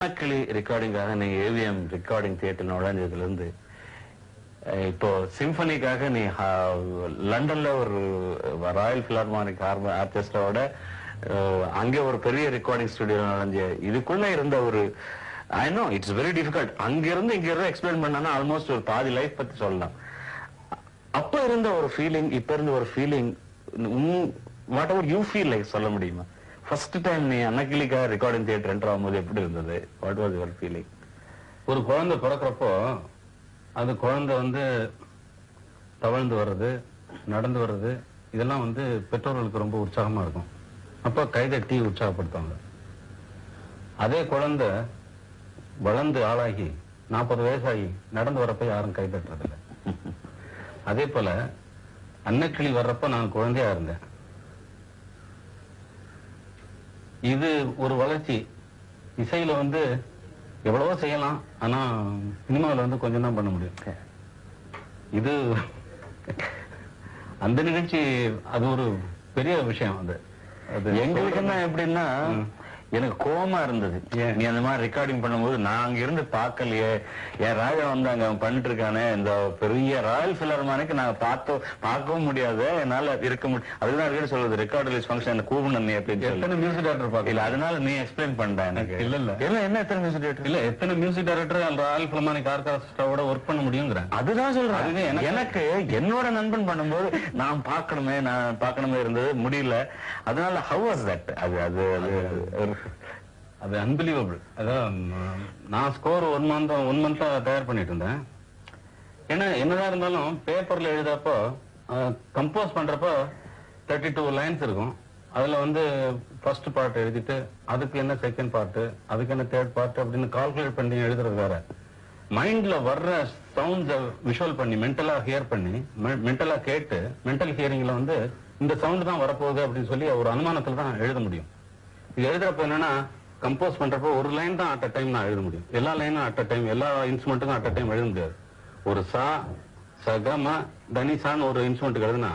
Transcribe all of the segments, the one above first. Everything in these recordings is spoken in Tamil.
கிளி ரெக்கார்டிங்காக நீ ஏவிஎம் ரெக்கார்டிங் தியேட்டர் நுழைஞ்சதுல இருந்து இப்போ சிம்பனிக்காக நீ லண்டன்ல ஒரு ராயல் பிலார்மானிக் ஆர்கெஸ்ட்ராவோட அங்கே ஒரு பெரிய ரெக்கார்டிங் ஸ்டுடியோ நுழைஞ்ச இதுக்குள்ள இருந்த ஒரு I know it's very difficult. அங்க இருந்து இங்க இருந்து எக்ஸ்பிளைன் பண்ணா ஆல்மோஸ்ட் ஒரு பாதி லைஃப் பத்தி சொல்லலாம். அப்ப இருந்த ஒரு ஃபீலிங் இப்ப இருந்த ஒரு feeling what ever you feel like சொல்ல முடியுமா? ஃபர்ஸ்ட் டைம் நீ அன்னக்கிளிக்காக ரெக்கார்டிங் தியேட்டர் என்டர் ஆகும்போது எப்படி இருந்தது? What was your feeling? ஒரு குழந்தை பிறக்கிறப்போ அது குழந்தை வந்து தவழ்ந்து வர்றது, நடந்து வர்றது, இதெல்லாம் வந்து பெற்றோர்களுக்கு ரொம்ப உற்சாகமா இருக்கும். அப்ப கைதட்டி உற்சாகப்படுத்துவாங்க. அதே குழந்தை வளர்ந்து ஆளாகி 40 வயசாகி நடந்து வரப்ப யாரும் கைதட்டுறது இல்லை. அதே போல அன்னக்கிளி வர்றப்ப நான் குழந்தையா இருந்தேன். இது ஒரு வளர்ச்சி. இசையில வந்து எவ்வளவோ செய்யலாம், ஆனா சினிமாவில் வந்து கொஞ்சம் தான் பண்ண முடியும். இது அந்த நிகழ்ச்சி அது ஒரு பெரிய விஷயம். அது எங்களுக்கு என்ன எப்படின்னா எனக்கு கோவமா இருந்தது. நீ அந்த மாதிரி ரெக்கார்டிங் பண்ணும்போது நான் அங்க இருந்து பார்க்கலையே, என் ராஜா வந்து அங்க பண்ணிட்டு இருக்கானே, இந்த பெரிய ராயல் பிலார்மானிக்கு நான் பார்க்கவும் முடியாது, என்னால இருக்க முடியும். அதுதான் அடிக்கடி சொல்றது ரெக்கார்ட் ரிலீஸ் ஃபங்க்ஷன் கூப்பிடணும் நீ அப்படின்னு எத்தனை மியூசிக் டைரக்டர் பார்க்கல, அதனால நீ எக்ஸ்பிளைன் பண்ண எனக்கு. இல்ல என்ன எத்தனை மியூசிக் டைரக்டர் இல்ல எத்தனை மியூசிக் டைரக்டர் ராயல் பிலார்மானிக் ஆர்கெஸ்ட்ராவோட ஒர்க் பண்ண முடியுங்கிற அதுதான் சொல்றேன். எனக்கு என்னோட நண்பன் பண்ணும்போது நான் பார்க்கணுமே இருந்தது, முடியல. அதனால ஹவ் வாஸ் தட்? அது அன்பிலீவபிள். அதான் நான் ஸ்கோர் ஒன் மந்த் தயார் பண்ணிட்டு இருந்தேன். ஏன்னா என்னதான் இருந்தாலும் பேப்பர்ல எழுதப்போ கம்போஸ் பண்றப்போ 32 லைன்ஸ் இருக்கும். அதுல வந்து ஃபர்ஸ்ட் பார்ட் எழுதிட்டு அதுக்கு என்ன செகண்ட் பார்ட், அதுக்கு என்ன தேர்ட் பார்ட் அப்படின்னு கால்குலேட் பண்ணி எழுதுறது வேற. மைண்ட்ல வர்ற சவுண்ட்ஸை விஷுவல் பண்ணி மென்டலா ஹியர் பண்ணி மென்டலா கேட்டு மென்டல் ஹியரிங்ல வந்து இந்த சவுண்ட் தான் வரப்போகுது அப்படின்னு சொல்லி ஒரு அனுமானத்துல தான் எழுத முடியும். இது எழுதுறப்ப என்னன்னா கம்போஸ் பண்றப்போ ஒரு லைன் தான் அட் அ டைம் நான் எழுத முடியும். எல்லா லைனும் அட் அ டைம், எல்லா இன்ஸ்ட்ருமெண்ட்டுக்கும் அட் அ டைம் எழுத முடியாது. ஒரு சா சகம தனிசான்னு ஒரு இன்ஸ்ட்ருமெண்ட்டுக்கு எழுதுனா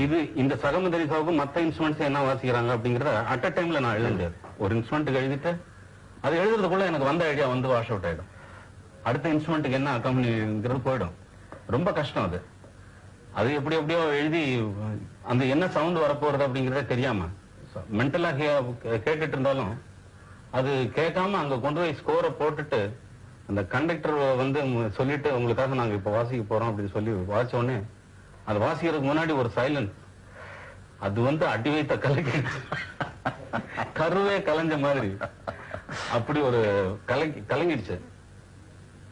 இது இந்த சகம தனிசாவுக்கும் மற்ற இன்ஸ்ட்ருமெண்ட்ஸ் என்ன வாசிக்கிறாங்க அப்படிங்கறத அட் அ டைம்ல நான் எழுத முடியாது. ஒரு இன்ஸ்ட்ருமெண்ட்டுக்கு எழுதிட்டு அது எழுதுறதுக்குள்ள எனக்கு வந்த ஐடியா வந்து வாஷ் அவுட் ஆயிடும். அடுத்த இன்ஸ்ட்ருமெண்ட்டுக்கு என்ன அக்கம்பனிங்கிறது போயிடும். ரொம்ப கஷ்டம் அது. அது எப்படியோ எழுதி அந்த என்ன சவுண்ட் வரப்போறது அப்படிங்கறத தெரியாம மென்டலா கேட்டுட்டு இருந்தாலும் அது கேட்காம அங்க கொண்டு போய் ஸ்கோரை போட்டுட்டு அந்த கண்டக்டர் வந்து சொல்லிட்டு உங்களுக்காக நாங்க இப்ப வாசிக்க போறோம் அப்படின்னு சொல்லி வாசிச்ச உடனே அது வாசிக்கிறதுக்கு முன்னாடி ஒரு சைலன்ஸ். அது வந்து அடி வைத்த கருவே கலைஞ்ச மாதிரி அப்படி ஒரு கலங்கிடுச்சு.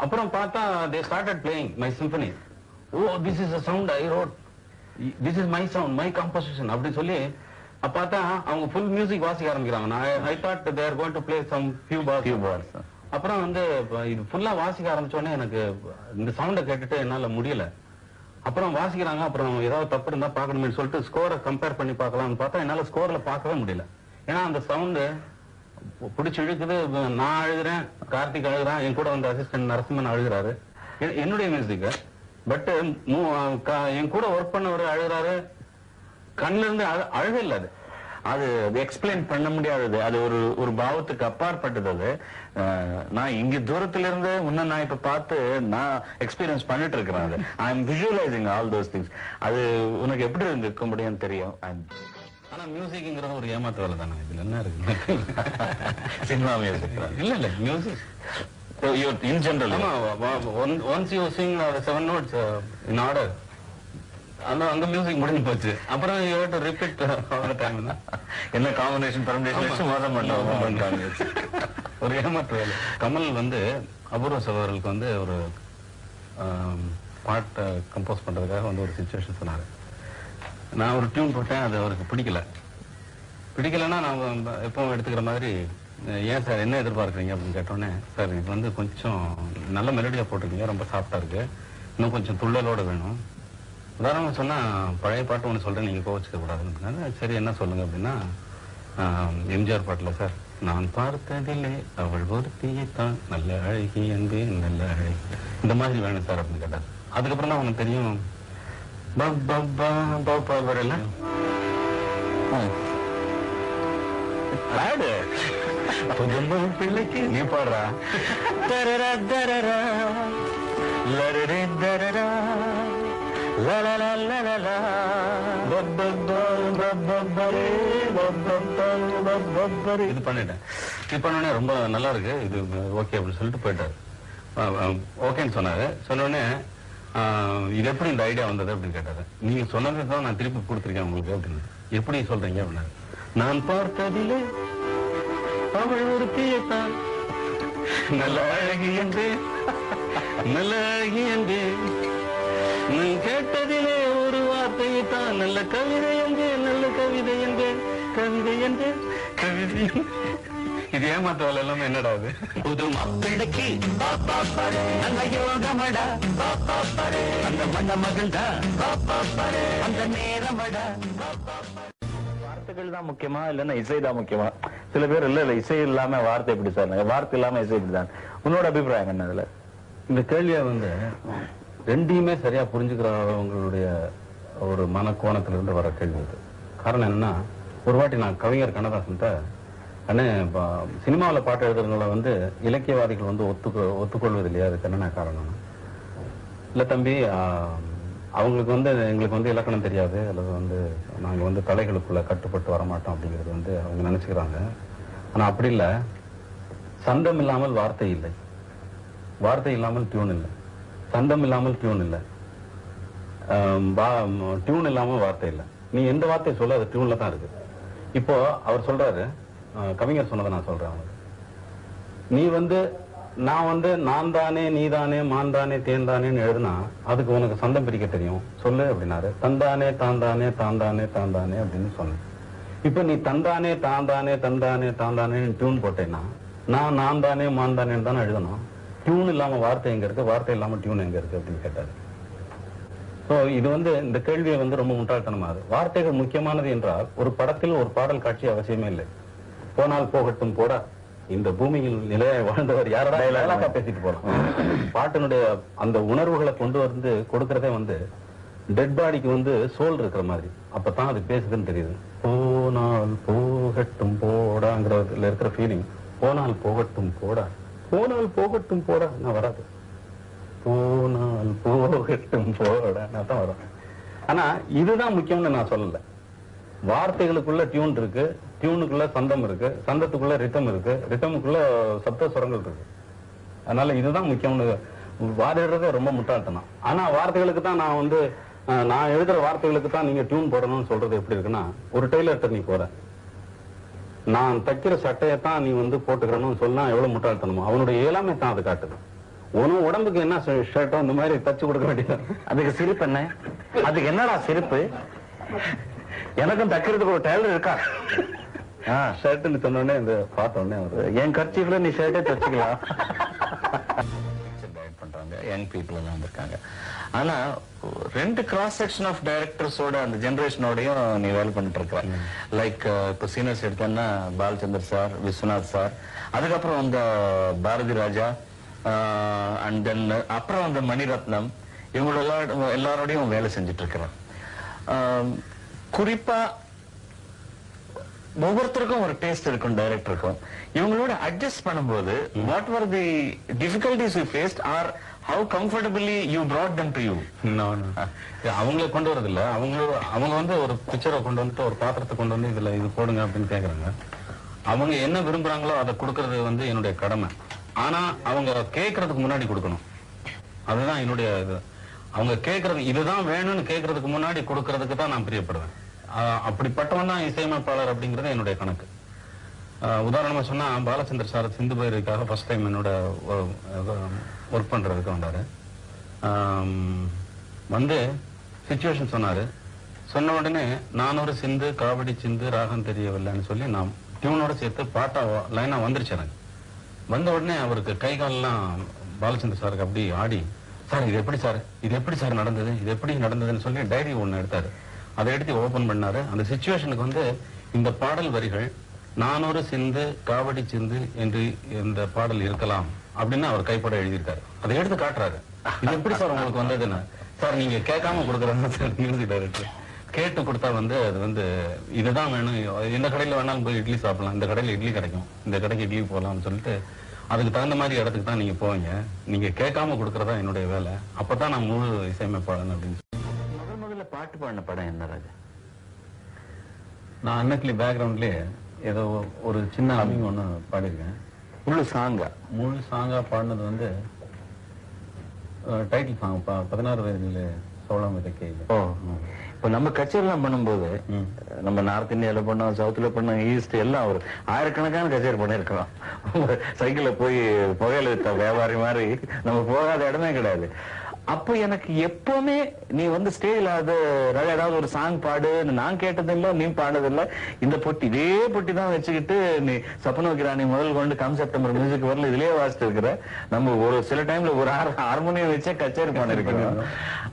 அப்புறம் பார்த்தா they started playing my symphony. Oh, this is a sound I wrote. This is my sound, my composition அப்படின்னு சொல்லி பார்த்தா அவங்க ஃபுல் மியூசிக் வாசிக்க ஆரம்பிக்கிறாங்க. I thought they are going to play some few bars. அப்புறம் வந்து இது ஃபுல்லா வாசிக்க ஆரம்பிச்ச உடனே எனக்கு இந்த சவுண்டை கேட்டுட்டு என்னால முடியல. அப்புறம் வாசிக்கிறாங்க. அப்புறம் ஏதாவது தப்பு இருந்தா பார்க்கணும்னு சொல்லிட்டு ஸ்கோரை கம்பேர் பண்ணி பார்க்கலாம்னு பார்த்தா என்னால ஸ்கோர்ல பார்க்கவே முடியல. ஏன்னா அந்த சவுண்டு பிடிச்சி இழுக்குது. நான் அழுகிறேன், கார்த்திக் அழுகிறான், என் கூட வந்த அசிஸ்டன்ட் நரசிம்மன் அழுகிறாரு, என்னுடைய மியூசிக். பட் என் கூட ஒர்க் பண்ணவர் அழுகிறாரு, கண்ணுல இருந்து அழுக இல்ல. அது எக்ஸ்பிளைன் பண்ண முடியாதது. அது ஒரு பாவத்துக்கு அப்பாற்பட்டது. அது நான் இங்க தூரத்துல இருந்து நான் இப்ப பார்த்து நான் எக்ஸ்பீரியன்ஸ் பண்ணிட்டு இருக்கிறேன். அது I am visualising all those things. அது உனக்கு எப்படி இருக்க முடியும்னு தெரியும். ஆனா மியூசிக்ங்கிறது ஒரு ஏமாத்து வேலை தானே. இதுல என்ன இருக்கு? சினிமா மியூசிக் இல்ல music in general. Once you sing 7 notes in order, அந்த மியூசிக் முடிஞ்சு போச்சு. அப்புறம் you have to repeat all the time. என்ன காம்பினேஷன் பர்முடேஷன் மோசம் பண்ணாங்க. ஒரு ஏமாற்று வேலை. கமல் வந்து அபூர்வ சகோதரர்களுக்கு வந்து ஒரு பாட்டை கம்போஸ் பண்றதுக்காக வந்து ஒரு சிச்சுவேஷன் சொன்னாரு. நான் ஒரு டியூன் போட்டேன், அது அவருக்கு பிடிக்கலன்னா நான் எப்பவும் எடுத்துக்கிற மாதிரி ஏன் சார் என்ன எதிர்பார்க்குறீங்க அப்படின்னு கேட்டோன்னே, சார் இது வந்து கொஞ்சம் நல்ல மெலடியா போட்டிருக்கீங்க, ரொம்ப சாஃப்டா இருக்கு, இன்னும் கொஞ்சம் துள்ளலோட வேணும். உதாரணம் சொன்னா பழைய பாட்டு ஒன்று சொல்றேன், நீங்க கோவிச்சுக்க கூடாதுன்னு. சரி என்ன சொல்லுங்க அப்படின்னா, எம்ஜிஆர் பாட்டுல சார் நான் பார்த்ததில்லை அவள் ஒருத்தியைத்தான் நல்ல அழகி அன்பே நல்ல அழகி, இந்த மாதிரி வேணும் சார் அப்படின்னு கேட்டார். அதுக்கப்புறம் தான் அவனுக்கு தெரியும் வரல புதுமை பிள்ளைக்கு நீ பாடுறா. தரரா தரரா லரரே தரரா லலலா லலலா பப்பப்பா பப்பப்பரே பப்பப்பா பப்பப்பரே. இது பண்ணிட்டேன். இது பண்ணோடனே ரொம்ப நல்லா இருக்கு, இது ஓகே அப்படின்னு சொல்லிட்டு போயிட்டாரு. ஓகேன்னு சொன்னாரு. சொன்னோடனே இது எப்படி இந்த ஐடியா வந்தது அப்படின்னு கேட்டாரு. நீங்க சொன்னதை தான் நான் திருப்பி கொடுத்துருக்கேன் உங்களுக்கு அப்படின்னு. எப்படி சொல்றீங்க அப்படின்னாரு. நான் பார்த்ததிலே அவள் ஒருத்தியத்தான் நல்ல அழகி என்று நல்ல அழகி என்று நீ கேட்டதிலே ஒரு வார்த்தையை தான் நல்ல கவிதை என்றேன் நல்ல கவிதை என்றேன் கவிதை என்றேன் கவிதை. இது ஏமாத்த வேலை எல்லாமே என்னடா அது? புது மாப்பிள்ளைக்கு நல்ல யோகமடா அந்த மண்ண மகள்டா அந்த நேரமடா. வார்த்தைகள் தான் முக்கியமா இல்லன்னா இசை தான் முக்கியமா? சில பேர் இல்ல இசை இல்லாம வார்த்தை எப்படி சார், வார்த்தை இல்லாம இசை இப்படி தான். உன்னோட அபிப்பிராயம் என்ன இதுல? இந்த கேள்வியை வந்து ரெண்டையுமே சரியா புரிஞ்சுக்கிறவங்களுடைய ஒரு மனக்கோணத்திலிருந்து வர கேள்வி இது. காரணம் என்னன்னா, ஒரு வாட்டி நான் கவிஞர் கண்ணதாசன்ட்ட அண்ணே சினிமாவில் பாட்டு எழுதுறவங்களை வந்து இலக்கியவாதிகள் வந்து ஒத்துக்கொள்வது இல்லையா, அதுக்கு என்னென்ன காரணம்? இல்லை தம்பி, அவங்களுக்கு வந்து எங்களுக்கு வந்து இலக்கணம் தெரியாது, அல்லது வந்து நாங்கள் வந்து தலைகளுக்குள்ள கட்டுப்பட்டு வரமாட்டோம் அப்படிங்கிறது வந்து அவங்க நினைச்சுக்கிறாங்க. ஆனால் அப்படி இல்லை. சந்தம் இல்லாமல் வார்த்தை இல்லை, வார்த்தை இல்லாமல் டியூன் இல்லை, சந்தம் இல்லாமல் டியூன் இல்லை, டியூன் இல்லாமல் வார்த்தை இல்லை. நீ எந்த வார்த்தையை சொல்ல அது டியூன்ல தான் இருக்கு. இப்போ அவர் சொல்றாரு, கவிஞர் சொன்னதை நான் சொல்றேன் அவனுக்கு. நீ வந்து நான் வந்து நான் தானே நீ தானே மான் தானே தேன் தானேன்னு எழுதுனா அதுக்கு உனக்கு சந்தம் பிரிக்க தெரியும் சொல்லு அப்படின்னாரு. தந்தானே தாந்தானே தாந்தானே தாந்தானே அப்படின்னு சொன்னேன். இப்ப நீ தந்தானே தாந்தானே தந்தானே தாந்தானேன்னு டியூன் போட்டேன்னா நான் தானே மான் தானேன்னு தானே எழுதணும். டியூன் இல்லாம வார்த்தை எங்க இருக்கு, வார்த்தை இல்லாம டியூன் எங்க இருக்கு அப்படின்னு கேட்டாரு. ஸோ இது வந்து இந்த கேள்வியை வந்து ரொம்ப முட்டாள்தனமாகுது. வார்த்தைகள் முக்கியமானது என்றால் ஒரு படத்தில் ஒரு பாடல் காட்சி அவசியமே இல்லை. போனால் போகட்டும் போடா, இந்த பூமியில் நிலையை வாழ்ந்தவர் யாரா பேசிட்டு போலாம். பாட்டினுடைய அந்த உணர்வுகளை கொண்டு வந்து கொடுக்கறதே வந்து டெட் பாடிக்கு வந்து சோல் இருக்கிற மாதிரி, அப்பதான் அது பேசுதுன்னு தெரியுது. போனால் போகட்டும் போடாங்கிறதுல இருக்கிற ஃபீலிங், போனால் போகட்டும் போடா, போனால் போகட்டும் போடா நான் வராது, போனால் போகட்டும் போடா நான் தான் வரும். ஆனா இதுதான் முக்கியம்னு நான் சொல்லல. வார்த்தைகளுக்குள்ள டியூன் இருக்கு, டியூனுக்குள்ள சந்தம் இருக்கு, சந்தத்துக்குள்ள ரித்தம் இருக்கு, ரித்தமுக்குள்ள சப்த சுரங்கள் இருக்கு. அதனால இதுதான் முக்கியம்னு வாதிடுறதே ரொம்ப முட்டாள்தனம். ஆனா வார்த்தைகளுக்கு தான் நான் வந்து நான் எழுதுற வார்த்தைகளுக்கு தான் நீங்க டியூன் போடணும்னு சொல்றது எப்படி இருக்குன்னா, ஒரு டெய்லர்ட்ட நீ போற, நான் தைக்கிற சட்டையை தான் நீ வந்து போட்டுக்கிறணும்னு சொன்னா எவ்வளவு முட்டாள்தனமோ, அவனுடைய இயலாமை தான் அது காட்டுது. உனக்கு உடம்புக்கு என்ன ஷர்ட்டோ இந்த மாதிரி தச்சு கொடுக்க வேண்டியது. அதுக்கு சிரிப்பு என்ன? அதுக்கு என்னடா சிரிப்பு? எனக்கும் தைக்கிறதுக்கு ஒரு டெய்லர் இருக்கா? ஷர்ட்னு சொன்னோடனே இந்த பார்த்த உடனே என் கட்சிக்குள்ள நீ ஷர்ட்டே தச்சுக்கலாம் பண்றாங்க. யங் பீப்புள் எல்லாம் வந்திருக்காங்க. ஆனா ரெண்டு கிராஸ் செக்ஷன் ஆஃப் டைரக்டர்ஸோட அந்த ஜெனரேஷனோடையும் நீ வேலை பண்ணிட்டு இருக்க. லைக் இப்ப சீனியர்ஸ் எடுத்தேன்னா பாலச்சந்தர் சார், விஸ்வநாத் சார், அதுக்கப்புறம் அந்த பாரதி ராஜா, அண்ட் தென் அப்புறம் அந்த மணிரத்னம், இவங்கள எல்லாரோடையும் வேலை செஞ்சுட்டு இருக்கிறேன். குறிப்பா ஒவ்வொருத்தருக்கும் ஒரு டேஸ்ட் இருக்கும் டைரக்டருக்கும். இவங்களோட அட்ஜஸ்ட் பண்ணும்போது what were the difficulties you faced or how comfortably you brought them to you? அவங்கள கொண்டு வரது இல்ல, அவங்க வந்து ஒரு பிக்சரை கொண்டு வந்துட்டு ஒரு பாத்திரத்தை கொண்டு வந்து இதுல இது போடுங்க அப்படின்னு கேக்குறாங்க. அவங்க என்ன விரும்புறாங்களோ அதை கொடுக்கறது வந்து என்னுடைய கடமை. ஆனா அவங்க கேட்கறதுக்கு முன்னாடி கொடுக்கணும், அதுதான் என்னுடைய இது. அவங்க கேட்கறது இதுதான் வேணும்னு கேட்கறதுக்கு முன்னாடி கொடுக்கறதுக்கு தான் நான் பிரியப்படுவேன். அப்படிப்பட்டவன் தான் இசையமைப்பாளர் அப்படிங்கறது என்னுடைய கணக்கு. உதாரணமா சொன்னா, பாலச்சந்தர் சார் சிந்து பைரவிக்காக ஃபர்ஸ்ட் டைம் என்னோட ஒர்க் பண்றதுக்கு வந்தாரு. வந்து சிச்சுவேஷன் சொன்னாரு. சொன்ன உடனே நான் ஒரு சிந்து காவடி சிந்து ராகம் தெரியவில்லைன்னு சொல்லி நான் டியூனோட சேர்த்து பாட்டா லைனா வந்துருச்சு. எனக்கு வந்த உடனே அவருக்கு கை காலெல்லாம் பாலச்சந்தர் சாருக்கு அப்படி ஆடி, சார் இது எப்படி சார், இது எப்படி சார் நடந்தது, இது எப்படி நடந்ததுன்னு சொல்லி டைரி ஒண்ணு எடுத்தாரு. அதை எடுத்து ஓபன் பண்ணாரு. அந்த சிச்சுவேஷனுக்கு வந்து இந்த பாடல் வரிகள் நானொரு சிந்து காவடி சிந்து என்று இந்த பாடல் இருக்கலாம் அப்படின்னு அவர் கைப்பட எழுதியிருக்காரு. அதை எடுத்து காட்டுறாரு. இது எப்படி சார் உங்களுக்கு வந்ததுன்னு. சார் நீங்க கேட்காம கொடுக்குறாங்க சார் மியூசிக் டைரக்டர், கேட்டு கொடுத்தா வந்து அது வந்து இதுதான் வேணும், இந்த கடையில வேணாலும் போய் இட்லி சாப்பிடலாம், இந்த கடையில இட்லி கிடைக்கும், இந்த கடைக்கு இட்லி போகலாம்னு சொல்லிட்டு அதுக்கு தகுந்த மாதிரி இடத்துக்கு தான் நீங்க போவீங்க. நீங்க கேட்காம கொடுக்கறதா என்னுடைய வேலை. அப்பதான் நான் முழு இசையமைப்பாளன் அப்படின்னு சொல்லி. முதல்ல பாட்டு பாடின படம் என்ன ராஜா? நான் அன்னக்கிளி பேக்ரவுண்ட்லயே ஏதோ ஒரு சின்ன அமிங் ஒண்ணு பாடியிருக்கேன். முழு சாங்கா? முழு சாங்கா பாடினது வந்து டைட்டில் சாங் 16 வயதில் சோளம் விதைக்கையில். ஓ, இப்ப நம்ம கச்சேரிலாம் பண்ணும்போது நம்ம நார்த் இந்தியால பண்ணோம், சவுத்துல பண்ணோம், ஈஸ்ட் எல்லாம் ஒரு ஆயிரக்கணக்கான கச்சேரி பண்ணிருக்கிறோம். சைக்கிள்ல போய் புகையில வித்த வியாபாரி மாதிரி நம்ம போகாத இடமே கிடையாது. அப்போ எனக்கு எப்பவுமே நீ வந்து ஸ்டேஜ்ல அது ஏதாவது ஒரு சாங் பாடு, நான் கேட்டதில்லை, நீ பாடுறதில்லை, இந்த பொட்டி இதே பொட்டி தான் வச்சுக்கிட்டு நீ சப்பன வைக்கிறானி முதல் கொண்டு கம் செப்டம்பர் மியூசிக் வரல இதுலயே வாசிட்டு இருக்கிற. நம்ம ஒரு சில டைம்ல ஒரு ஹார்மோனியம் வச்சே கச்சேரி பண்ணிருக்கோம்.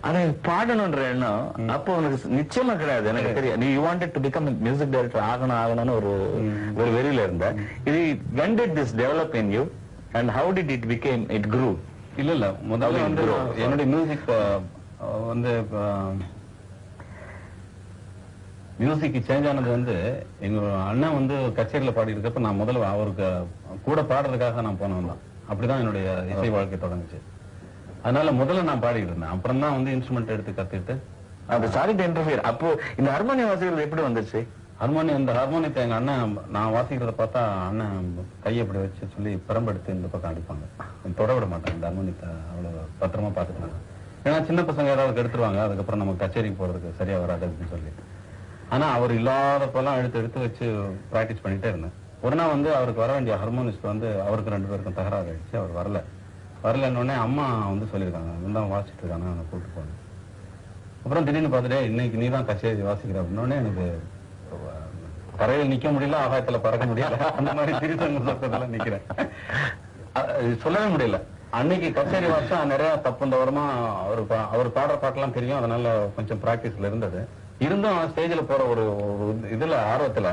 ஆனா பாடணும்ன்ற எண்ணம் அப்போ உனக்கு நிச்சயமா கிடையாது. எனக்கு தெரியும் நீ you wanted to become music director ஆகணும்னு ஒரு வெறியில இருந்த. இது when did this develop in you and how did it became it grew? இல்ல முதல்ல வந்து என்னுடைய மியூசிக் வந்து மியூசிக் சேஞ்ச் ஆனது வந்து எங்க அண்ணன் வந்து கச்சேரியில பாடி இருக்கப்ப நான் முதல்ல அவருக்கு கூட பாடுறதுக்காக நான் போனவன் தான். அப்படிதான் என்னுடைய இசை வாழ்க்கை தொடங்குச்சு. அதனால முதல்ல நான் பாடிட்டு இருந்தேன். அப்புறம் தான் வந்து இன்ஸ்ட்ருமெண்ட் எடுத்து கத்துக்கிட்டு அந்த சாரி இன்டர்ஃபியர். அப்போ இந்த ஹார்மோனியம் வாசிக்கிறது எப்படி வந்துச்சு? இந்த ஹார்மோனியத்தை எங்க அண்ணன் நான் வாசிக்கிறத பார்த்தா அண்ணன் கையை அப்படி வச்சு சொல்லி பெரம்பெடுத்து இந்த பக்கம் அடிப்பாங்க. தொட விட மாட்டாங்க. இந்த ஹார்மோனியத்தை அவ்வளவு பத்திரமா பாத்துக்கிறாங்க. ஏன்னா சின்ன பசங்க ஏதாவது எடுத்துருவாங்க, அதுக்கப்புறம் நம்ம கச்சேரிக்கு போறதுக்கு சரியா வராது அப்படின்னு சொல்லி. ஆனா அவர் இல்லாதப்பெல்லாம் எடுத்து வச்சு பிராக்டிஸ் பண்ணிட்டே இருந்தேன். ஒரு நாள் வந்து அவருக்கு வர வேண்டிய ஹார்மோனிஸ்ட் வந்து அவருக்கு 2 பேருக்கும் தகராறு ஆயிடுச்சு. அவர் வரலன்னொடனே அம்மா வந்து சொல்லியிருக்காங்க, இவன் வாசிட்டு இருக்காங்க, அவனை கூப்பிட்டு போனேன். அப்புறம் திடீர்னு பார்த்துட்டே இன்னைக்கு நீ தான் கச்சேரி வாசிக்கிற அப்படின்னோடனே எனக்கு கரையில் நிக்க முடியல, ஆகாயத்துல பறக்க முடியல, அந்த மாதிரி திருச்சங்க சத்தத்துல நிக்கிறேன். சொல்லவே முடியல. அன்னைக்கு கச்சேரி வாசா நிறைய தப்புந்தவரமா அவர் பாடுற பாட்டெல்லாம் தெரியும். அதனால கொஞ்சம் பிராக்டிஸ்ல இருந்தது. இருந்தும் ஸ்டேஜ்ல போற ஒரு இதுல ஆர்வத்துல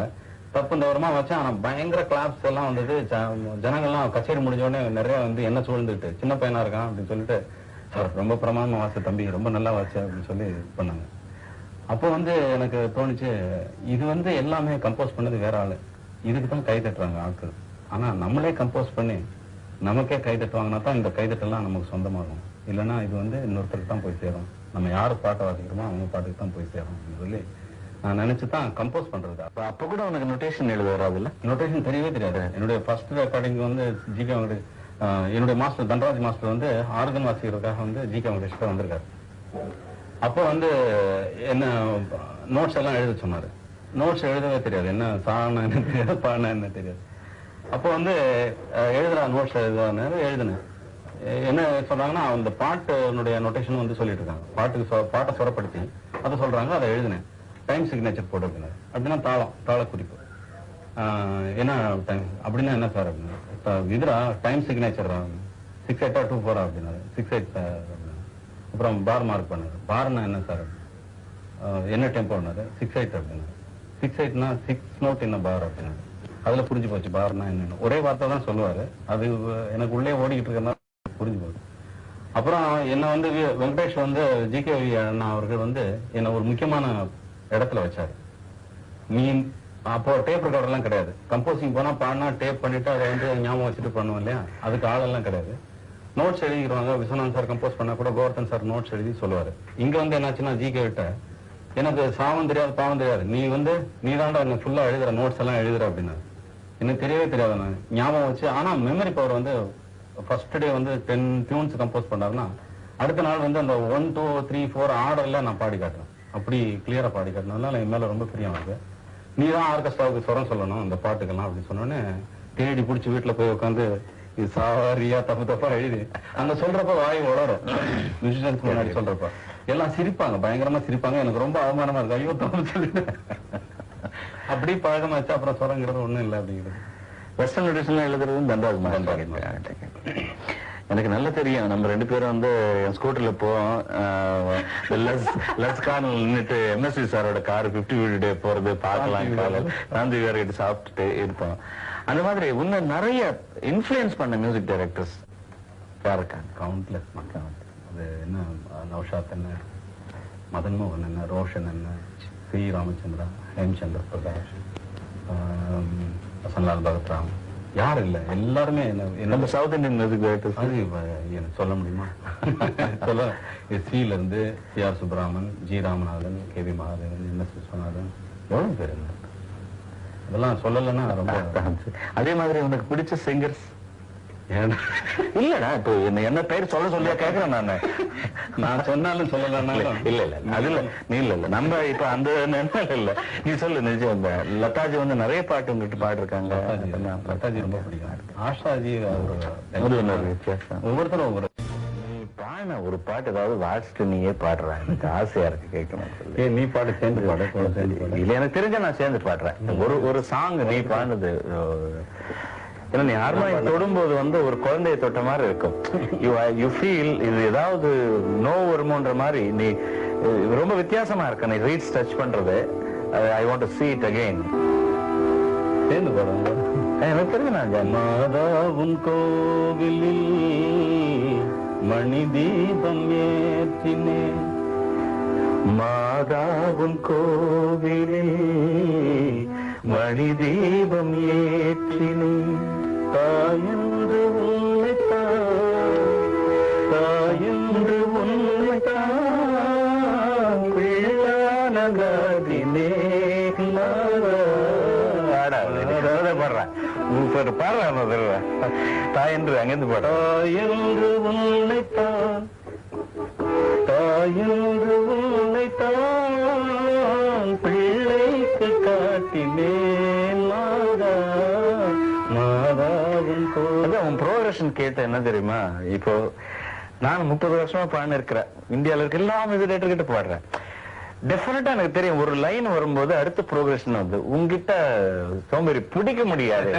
தப்புந்தவரமா வச்சா. ஆனா பயங்கர கிளாப்ஸ் எல்லாம் வந்தது. ஜனங்கள்லாம் கச்சேரி முடிஞ்ச உடனே நிறைய வந்து என்ன சூழ்ந்துட்டு சின்ன பையனா இருக்கான் அப்படின்னு சொல்லிட்டு, சார் ரொம்ப பிரமாதமா வாச தம்பி, ரொம்ப நல்லா வாச்சு அப்படின்னு சொல்லி பண்ணாங்க. அப்போ வந்து எனக்கு தோணுச்சு, இது வந்து எல்லாமே கம்போஸ் பண்ணது வேற ஆளு, இதுக்கு தான் கை தட்டுறாங்க ஆட்கள். ஆனா நம்மளே கம்போஸ் பண்ணி நமக்கே கை தட்டுவாங்கன்னா தான் இந்த கைதட்டெல்லாம் நமக்கு சொந்தமாகும். இல்லைன்னா இது வந்து இன்னொருத்தருக்கு தான் போய் சேரும். நம்ம யாரு பாட்டை வாசிக்கிறோமோ அவங்க பாட்டுக்கு தான் போய் சேரும் அப்படின்னு சொல்லி நான் நினைச்சுதான் கம்போஸ் பண்றது. அப்ப கூட உனக்கு நோட்டேஷன் எழுத வராதுல்ல? நோட்டேஷன் தெரியவே தெரியாது. என்னுடைய ஃபர்ஸ்ட் ரெக்கார்டிங் வந்து ஜிகே வெங்கடேஷ், என்னுடைய மாஸ்டர் தன்ராஜ் மாஸ்டர் வந்து ஆர்கன் வாசிக்கிறதுக்காக வந்து ஜிகே வெங்கடேஷ் வந்திருக்காரு. அப்போ வந்து என்ன நோட்ஸ் எல்லாம் எழுத சொன்னாரு. நோட்ஸ் எழுதவே தெரியாது. என்ன சாணம் என்ன தெரியாது, பாடினா என்ன தெரியாது. அப்போ வந்து எழுதுறா நோட்ஸ் எழுதுனேன். என்ன சொல்றாங்கன்னா அந்த பாட்டுனுடைய நோட்டேஷன் வந்து சொல்லிட்டு இருக்காங்க. பாட்டை சொரப்படுத்தி அதை சொல்றாங்க, அதை எழுதுனேன். டைம் சிக்னேச்சர் போட்டு அப்படின்னா தாள குறிப்பு. என்ன டைம் அப்படின்னா என்ன சார் அப்படின்னா, இதுரா டைம் சிக்னேச்சர் 6824 அப்படின்னாரு. 68 சார். அப்புறம் பார் மார்க் பண்ணாரு. பார்னா என்ன சார், என்ன டெம்போனாரு, 68 அப்படின்னாரு. 68னா 6 நோட் என்ன பார் அப்படின்னாரு. அதுல புரிஞ்சு போச்சு பார்னா என்னன்னு. ஒரே வார்த்தை தான் சொல்லுவாரு, அது எனக்கு உள்ளே ஓடிக்கிட்டு இருக்கிறதுனால புரிஞ்சு போகுது. அப்புறம் என்ன வந்து வெங்கடேஷ் வந்து ஜிகே அண்ணா அவர்கள் வந்து என்ன ஒரு முக்கியமான இடத்துல வச்சாரு. நீ அப்போ டேப் ரெக்கார்டர் எல்லாம் கிடையாது. கம்போசிங் போனா பாடினா டேப் பண்ணிட்டு அதை வந்து ஞாபகம் வச்சுட்டு பண்ணுவோம் இல்லையா, அதுக்கு ஆளெல்லாம் கிடையாது. நோட்ஸ் எழுதிடுவாங்க. விஸ்வநாத் சார் கம்போஸ் பண்ணா கூட கோவர்தன் சார் நோட்ஸ் எழுதி சொல்லுவாரு. இங்க வந்து என்னாச்சுன்னா ஜிகே விட்ட எனக்கு சாவம் தெரியாது பாவம் தெரியாது, நீ தாண்டா என்ன ஃபுல்லா எழுதுற, நோட்ஸ் எல்லாம் எழுதுற அப்படின்னா. எனக்கு தெரியவே தெரியாது. நான் ஞாபகம் வச்சு, ஆனா மெமரி பவர் வந்து ஃபர்ஸ்ட் டே வந்து 10 டியூன்ஸ் கம்போஸ் பண்ணாருன்னா அடுத்த நாள் வந்து அந்த 1 2 3 4 ஆர்டர்ல நான் பாடி காட்டுறேன். அப்படி கிளியரா பாடி காட்டினதுனால என் மேல ரொம்ப பிரியம் இருக்கு. நீ தான் ஆர்கெஸ்ட்ராவுக்கு சொரம் சொல்லணும் இந்த பாட்டுக்கெல்லாம் அப்படின்னு சொன்னோன்னே தேடி பிடிச்சி வீட்டுல போய் உட்காந்து இது சாரியா தப்பா எழுதி அங்க சொல்றப்ப வாய் வளரும். மியூசிஷியன்ஸ் முன்னாடி சொல்றப்ப எல்லாம் சிரிப்பாங்க, பயங்கரமா சிரிப்பாங்க. எனக்கு ரொம்ப அவமானமா இருக்கு, ஐயோ தப்பு சொல்லிட்டு. அப்படி பழகமாச்சு. அப்புறம் சொரங்கிறது ஒண்ணும் இல்லை அப்படிங்கிறது. வெஸ்டர்ன் ட்ரெடிஷன்ல எழுதுறது தண்டாது. எனக்கு நல்லா தெரியும். நம்ம 2 பேரும் வந்து என் ஸ்கூட்டர்ல போவோம். நின்றுட்டு எம்எஸ்சி சாரோட கார் 50 வீடு போறது பார்க்கலாம். காந்தி வேற சாப்பிட்டுட்டு இருப்போம். அந்த மாதிரி இன்னும் நிறைய இன்ஃபுளுன்ஸ் பண்ண மியூசிக் டைரக்டர்ஸ் யாருக்காங்க? கவுண்ட்லெஸ் மக்கள். அது என்ன நௌஷாத் என்ன, மதன் மோகன் என்ன, ரோஷன் என்ன, சி ராமச்சந்திரா, ஹேம்சந்தர் பிரகாஷ், வசன்லால் பகத்ராம், யாரும் இல்லை, எல்லாருமே நம்ம சவுத் இந்தியன் மியூசிக் டைரக்டர்ஸ். அது எனக்கு சொல்ல முடியுமா? சொல்ல சில இருந்து சி.ஆர். சுப்பராமன், ஜி. ராமநாதன், கே.வி. மகாதேவன், என்.எஸ். விஸ்வநாதன், எவ்வளவு பேர் இல்லை, அதெல்லாம் சொல்லலைன்னா ரொம்ப. அதே மாதிரி உனக்கு பிடிச்ச சிங்கர்ஸ்? இல்லடா, இப்போ என்ன பேர் சொல்ல சொல்லியா கேக்குறேன் நானு. நான் சொன்னாலும் சொல்லலன்னாலும் இல்ல இல்ல அதுல நீ இல்ல நம்ம இப்ப அந்த நினைவு இல்ல. நீ சொல்லு நிஜம். லதாஜி வந்து நிறைய பாட்டு உங்ககிட்ட பாடிருக்காங்க. லதாஜி ரொம்ப பிடிக்கும். ஆஷாஜி வித்தியாசம். ஒவ்வொருத்தரும் ஒவ்வொரு. நீ பாடின ஒரு பாட்டு ஏதாவது வாசிட்டு நீயே பாடுற, எனக்கு ஆசையா இருக்கு கேட்கணும். நீ பாட்டு சேர்ந்து பாடு. இல்ல எனக்கு தெரிஞ்ச நான் சேர்ந்து பாடுறேன். ஒரு சாங் நீ பாடுனது, ஏன்னா நீ ஹார்மோனியம் தொடும்போது வந்து ஒரு குழந்தைய தொட்ட மாதிரி இருக்கும். யூ ஃபீல் இது ஏதாவது நோ வருமோன்ற மாதிரி. நீ ரொம்ப வித்தியாசமா இருக்க. நீ ரீட்ஸ் டச் பண்றது. I want to see it again. சேர்ந்து பாடுங்க. எனக்கு தெரிஞ்சு நான் மாதாவும் கோவிலில் மணி தீபம் ஏற்றினேன், மாதாவும் கோவிலில் மணி தீபம் ஏற்றினேன், தாயென்று உன்னைத்தான், தாயென்று உன்னைத்தான் பிள்ளானகாதினே. பாடுறேன் தாயென்று அங்கிருந்து பாடு. தாயென்று உன்னைத்தான், தாயென்று உன்னைத்தான் பிள்ளைக்கு காட்டினேன், மாதா மாதாவும். உன் ப்ரோக்ரஷன் கேட்ட என்ன தெரியுமா? இப்போ நான் 30 வருஷமா பாடின இருக்கிறேன். இந்தியாவில் இருக்க எல்லா மியூசிக் டைரக்டர் கிட்ட பாடுறேன். டெஃபினட்டா எனக்கு தெரியும் ஒரு லைன் வரும்போது அடுத்த ப்ரோக்ரஷன் வந்து உங்ககிட்ட சோம்பேறி பிடிக்க முடியாது.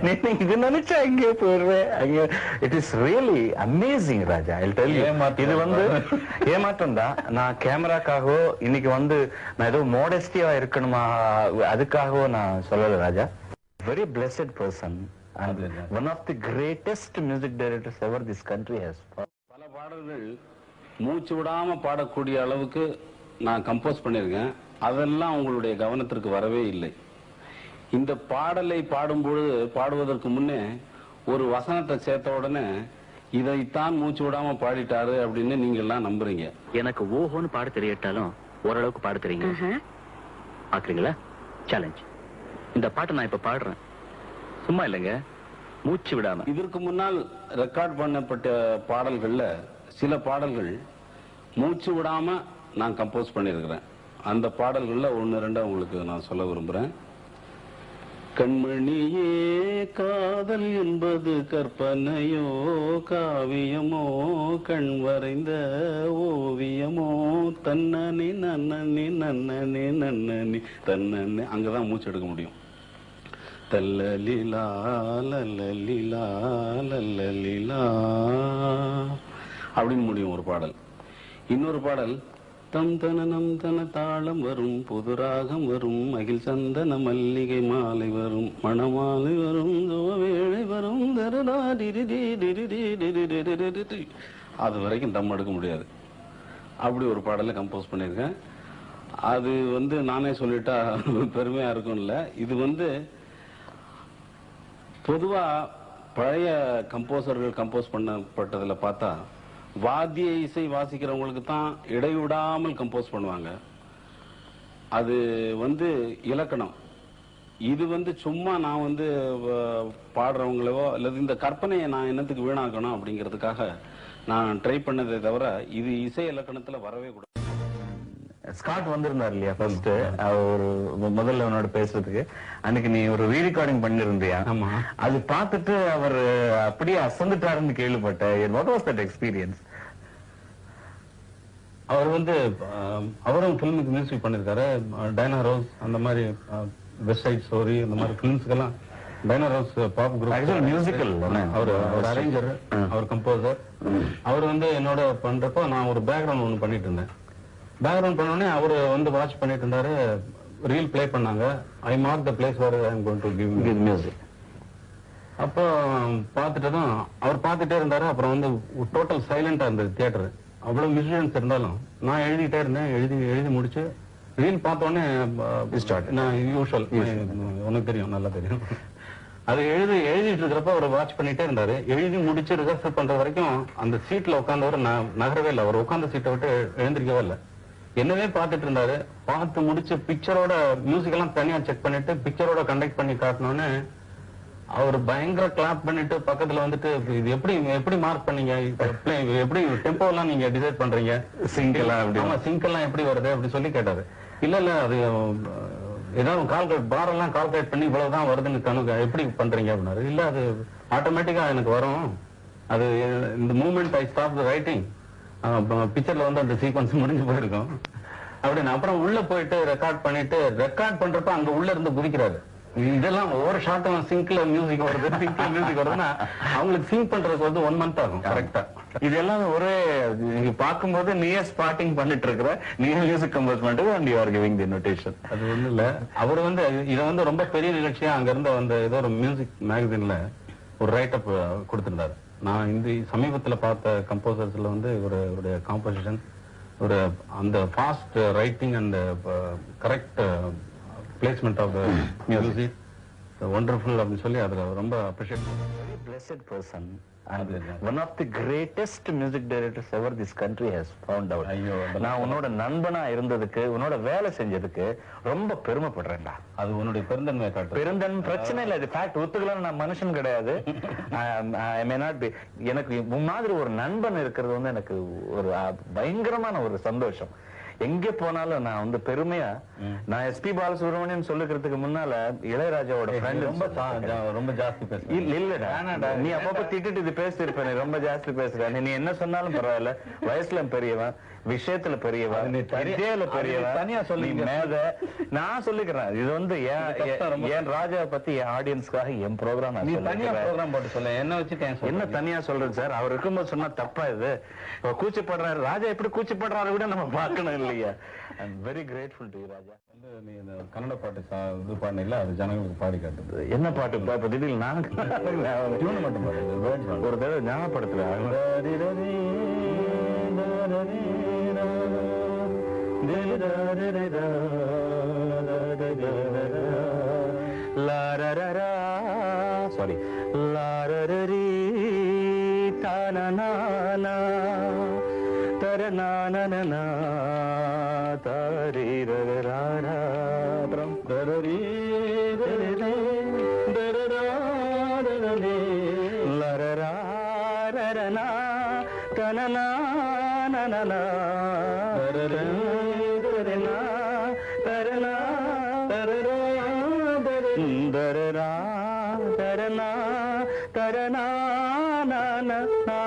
நீங்க இது நினைச்சா அங்கே போயிடுவேன். அங்கே it is really amazing Raja. I tell you, இது வந்து ஏமாற்றம் தான். நான் கேமராக்காகவோ இன்னைக்கு வந்து நான் ஏதோ மோடஸ்டியா இருக்கணுமா அதுக்காகவோ நான் சொல்லல Raja. Very blessed person and one of the greatest music directors ever this country has. பல பாடல்கள் மூச்சு விடாம பாடக்கூடிய அளவுக்கு நான் கம்போஸ் பண்ணியிருக்கேன். அதெல்லாம் உங்களுடைய கவனத்திற்கு வரவே இல்லை. இந்த பாடலை பாடுவதற்கு முன்னே ஒரு வசனத்தை சேர்த்த உடனே இதைத்தான் மூச்சு விடாம பாடிட்டாரு அப்படின்னு நீங்க எல்லாம் நம்புறீங்க. எனக்கு ஓஹோன்னு பாட தெரியட்டாலும் ஓரளவுக்கு பாட தெரியுங்க. பாக்குறீங்களா? சேலஞ்ச். இந்த பாட்டை நான் இப்ப பாடுறேன், சும்மா இல்லைங்க, மூச்சு விடாம. இதற்கு முன்னால் ரெக்கார்ட் பண்ணப்பட்ட பாடல்கள்ல சில பாடல்கள் மூச்சு விடாம நான் கம்போஸ் பண்ணியிருக்கிறேன். அந்த பாடல்கள்ல 1-2 உங்களுக்கு நான் சொல்ல விரும்புறேன். கண்மணியே காதல் என்பது கற்பனையோ காவியமோ கண் வரைந்த ஓவியமோ தன்னனி நன்னனி நன்னனி நன்னனி தன்னனி. அங்கதான் மூச்சு எடுக்க முடியும். தல்லலிலா லல்லலிலா லல்லலிலா அப்படின்னு முடியும் ஒரு பாடல். இன்னொரு பாடல் தம் தன நம் தன தாளம் வரும், புது ராகம் வரும், மகிழ் சந்தன மல்லிகை மாலை வரும், மணமாலை வரும், வேளை வரும், அது வரைக்கும் தம் எடுக்க முடியாது. அப்படி ஒரு பாடலை கம்போஸ் பண்ணியிருக்கேன். அது வந்து நானே சொல்லிட்டா பெருமையா இருக்கும் இல்ல. இது வந்து பொதுவா பழைய கம்போசர்கள் கம்போஸ் பண்ணப்பட்டதுல பார்த்தா வாத்திய இசை வாசிக்கிறவங்களுக்கு தான் இடைவிடாமல் கம்போஸ் பண்ணுவாங்க. அது வந்து இலக்கணம். இது வந்து சும்மா நான் வந்து பாடுறவங்களோ அல்லது இந்த கற்பனையை நான் என்னத்துக்கு வீணாக்கணும் அப்படிங்கிறதுக்காக நான் ட்ரை பண்ணதே தவிர இது இசை இலக்கணத்துல வரவே கூடாது. ஸ்காட் வந்திருந்தார் இல்லையா ஃபர்ஸ்ட், ஒரு முதல்ல அவனோட பேசுறதுக்கு. அன்னைக்கு நீ ஒரு ரீரெக்கார்டிங் பண்ணிருந்தியா? ஆமா. அது பார்த்துட்டு அவர் அப்படியே அசந்துட்டாருன்னு கேள்விப்பட்டேன். What was that experience? அவர் வந்து அவரும் பிலிமுக்கு மியூசிக் பண்ணிருக்காரு. டைனா ரோஸ் அந்த மாதிரி வெஸ்ட் சைட் ஸ்டோரி அந்த மாதிரி பிலிம்ஸ்க்கெல்லாம் டைனா ரோஸ் பாப் குரூப் மியூசிக்கல். அவர் அரேஞ்சர், அவர் கம்போசர். அவர் வந்து என்னோட பண்றப்போ நான் ஒரு பேக்ரவுண்ட் ஒன்று பண்ணிட்டு இருந்தேன். பேக்ரவுண்ட் பண்ணோடனே அவர் வந்து வாட்ச் பண்ணிட்டு இருந்தாரு. ரீல் பிளே பண்ணாங்க. I mark the place where I am going to give music. அப்போ பார்த்துட்டதும் அவர் பார்த்துட்டே இருந்தாரு. அப்புறம் வந்து டோட்டல் சைலண்டா இருந்தது தியேட்டர். அவ்வளவு மியூசிஷியன்ஸ் இருந்தாலும் நான் எழுதிட்டே இருந்தேன். எழுதி முடிச்சு ரீல் பார்த்தோன்னே நான் யூஷுவல் உனக்கு தெரியும், நல்லா தெரியும். அது எழுதிட்டு இருக்கிறப்ப அவர் வாட்ச் பண்ணிட்டே இருந்தாரு. எழுதி முடிச்சு ரிஹர்சல் பண்ற வரைக்கும் அந்த சீட்ல உட்காந்தவர் நகரவே இல்லை. அவர் உட்காந்த சீட்டை விட்டு எழுந்திருக்கவே இல்லை. என்னவே பார்த்துட்டு இருந்தாரு. பார்த்து முடிச்சு பிக்சரோட மியூசிக் எல்லாம் தனியா செக் பண்ணிட்டு பிக்சரோட கண்டக்ட் பண்ணி காட்டணும்னு அவர் பயங்கர கிளாப் பண்ணிட்டு பக்கத்துல வந்துட்டு, இது எப்படி மார்க் பண்ணீங்க, எப்படி டெம்போ எல்லாம் நீங்க டிசைட் பண்றீங்க, சிங்க் எல்லாம் எப்படி வருது அப்படி சொல்லி கேட்டாரு. இல்ல அது ஏதாவது பாரெல்லாம் கால்குலேட் பண்ணி இவ்வளவுதான் வருதுன்னு எப்படி பண்றீங்க அப்படின்னாரு. இல்ல அது ஆட்டோமேட்டிக்கா எனக்கு வரும், அது இந்த moment I stop the writing, பிக்சர்ல வந்து அந்த சீக்வன்ஸ் முடிஞ்சு போயிருக்கும் அப்படின்னு. அப்புறம் உள்ள போயிட்டு ரெக்கார்ட் பண்றப்ப அங்க உள்ள இருந்து குதிக்கிறாரு. இதெல்லாம் ஒவ்வொரு ஷாட்டும் சிங்க்ல மியூசிக் வருதுன்னா அவங்களுக்கு சிங்க் பண்றதுக்கு வந்து 1 month ஆகும். கரெக்டா இதெல்லாம் ஒரே நீங்க பாக்கும்போது நீயே ஸ்பாட்டிங் பண்ணிட்டு இருக்கிற, நீயே மியூசிக் கம்போஸ் பண்ணிட்டு and you are giving the notation. அது ஒண்ணு இல்ல. அவர் வந்து இதை வந்து ரொம்ப பெரிய நிகழ்ச்சியா அங்க இருந்த வந்து ஏதோ ஒரு மியூசிக் மேகசின்ல ஒரு ரைட் அப் கொடுத்திருந்தாரு. நான் இந்த சமீபத்துல பார்த்த கம்போசர்ஸ்ல வந்து இவருடைய காம்போசிஷன், ஒரு அந்த fast writing and correct placement of the music wonderful அப்படின்னு சொல்லி அதுல ரொம்ப அப்ரிஷியேட் பண்ணுவேன். Very blessed person and one of the greatest music directors ever this country has found out. நான் உன்னோட நண்பனா இருந்ததுக்கு, உன்னோட வேலை செஞ்சதுக்கு ரொம்ப பெருமைப்படுறேன்டா. அது உன்னுடைய பெருந்தன்மையை காட்டு. பெருந்தன்மை பிரச்சனை இல்லை, இது ஃபேக்ட். ஒத்துக்கலாம், நான் மனுஷன் கிடையாது. I may not be. எனக்கு மாதிரி ஒரு நண்பன் இருக்கிறது வந்து எனக்கு ஒரு பயங்கரமான ஒரு சந்தோஷம். எங்க போனாலும் நான் வந்து பெருமையா, நான் எஸ்பி பாலசுப்ரமணியன் சொல்லுக்கிறதுக்கு முன்னால இளையராஜாவோட ஃப்ரெண்ட் ரொம்ப ஜாஸ்தி பேசுறேன். இல்லடா, நீ அப்பப்ப திட்டிட்டு இது பேசிருப்ப, நீ ரொம்ப ஜாஸ்தி பேசுற. நீ என்ன சொன்னாலும் பரவாயில்ல, வயசுல பெரியவன், விஷயத்துல பெரியவன், வித்தியால பெரியவன், தனியா சொல்லி மேத நான் சொல்லிக்கிறேன். இது வந்து என் ராஜாவை பத்தி என் ஆடியன்ஸ்க்காக என் ப்ரோக்ராம் போட்டு சொல்ல என்ன வச்சு என்ன தனியா சொல்றது சார். அவர் இருக்கும்போது சொன்னா தப்பா? இது கூச்சப்படுறாரு ராஜா, எப்படி கூச்சப்படுறாரு விட நம்ம பார்க்கணும் இல்லையா? I am very grateful to you Raja. நீ இந்த கன்னட பாட்டு இது பாடினீங்களா, அது ஜனங்களுக்கு பாடி காட்டுது. என்ன பாட்டு? இப்ப திடீர்னு நான் டியூன் மட்டும் பாடுறது ஒரு தடவை ஞாபகப்படுத்தல. சாரி, லாரரி தானனா தரநானனா தாரிரரரா அப்புறம் தரரி லரரா ரரனா தனனா நனனா தரரா தரனா தரரா தரரா தரனா தரனா நனா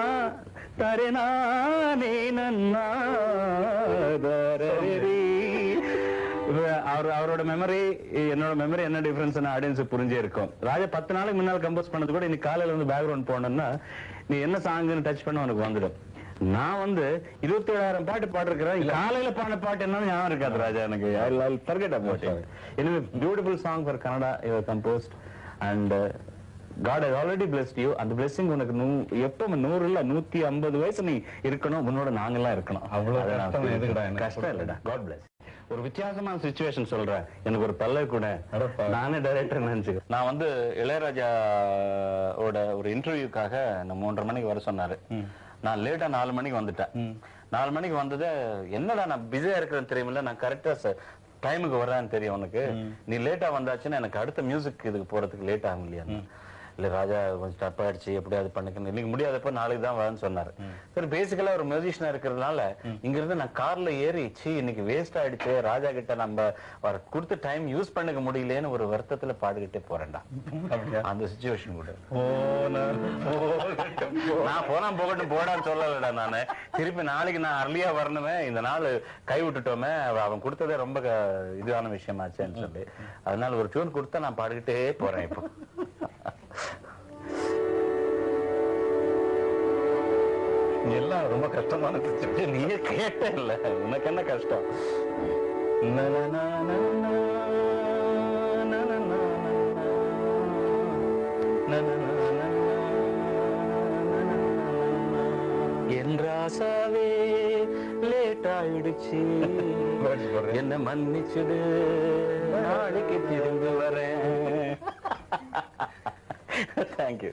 தரனா நீனன்னா தரரி. அவரோட மெமரி என்னோட மெமரி என்ன டிஃபரன்ஸ் ஆடியன்ஸ் புரிஞ்சே இருக்கும். ராஜா 10 நாளைக்கு முன்னால் கம்போஸ் பண்ணது கூட இன்னைக்கு காலையில வந்து பேக்ரவுண்ட் போனோம்னா நீ என்ன சாங்னு டச் பண்ண உனக்கு வந்துடும். நான் வந்து 27,000 பாட்டு பாடிருக்கிறேன். காலையில பாடின பாட்டு என்ன ஞாபகம் இருக்காது ராஜா எனக்கு. forget about it. Anyway, beautiful song for Kannada you have composed and God has already blessed you. அந்த blessing உனக்கு எப்ப 100 இல்ல 150 வயசு நீ இருக்கணும். உன்னோட நாங்கெல்லாம் இருக்கணும். அவ்வளவு கஷ்டம் இல்லடா. God bless. ஒரு வித்தியாசமான சிச்சுவேஷன் சொல்றேன். எனக்கு ஒரு பல்ல கூட நானே டைரக்டர் நினைச்சு. நான் வந்து இளையராஜா ஒரு இன்டர்வியூக்காக 3:30 மணிக்கு வர சொன்னாரு. நான் லேட்டா 4 மணிக்கு வந்துட்டேன். 4 மணிக்கு வந்தது, என்னடா நான் பிஸியா இருக்கிறேன்னு தெரியுமில்ல, நான் கரெக்டா டைமுக்கு வர்றேன்னு தெரியும் உனக்கு, நீ லேட்டா வந்தாச்சுன்னா எனக்கு அடுத்த மியூசிக் இதுக்கு போறதுக்கு லேட் ஆகும் இல்லையா? இல்ல ராஜா கொஞ்சம் தப்பாயிடுச்சு, எப்படியாவது பண்ணிக்கணும், இன்னைக்கு முடியாதப்ப நாளைக்கு தான் வரேன்னு சொன்னாரு. சரி, பேசிக்கலா ஒரு மியூசிஷியனா இருக்கிறதுனால இங்க இருந்து நான் கார்ல ஏறி இன்னைக்கு வேஸ்ட் ஆயிடுச்சு, ராஜா கிட்ட நம்ம கொடுத்த டைம் யூஸ் பண்ணிக்க முடியலன்னு ஒரு வருத்தத்துல பாடிக்கிட்டே போறேன்டா. அந்த சிச்சுவேஷன் கூட நான் போனா போகட்டும் போடான்னு சொல்லலடா. நானு திருப்பி நாளைக்கு நான் அர்லியா வரணுமே, இந்த நாள் கை விட்டுட்டோமே, அவன் கொடுத்ததே ரொம்ப இதுவான விஷயமாச்சேன்னு சொல்லி அதனால ஒரு டியூன் கொடுத்தா நான் பாடிக்கிட்டே போறேன். இப்போ எல்லாம் ரொம்ப கஷ்டமான நீங்க கேட்ட இல்ல, உனக்கு என்ன கஷ்டம்? என் ராசாவே லேட்டா ஆயிடுச்சு என்ன மன்னிச்சுடு நாளைக்கு திரும்பி வரேன். தேங்க்யூ.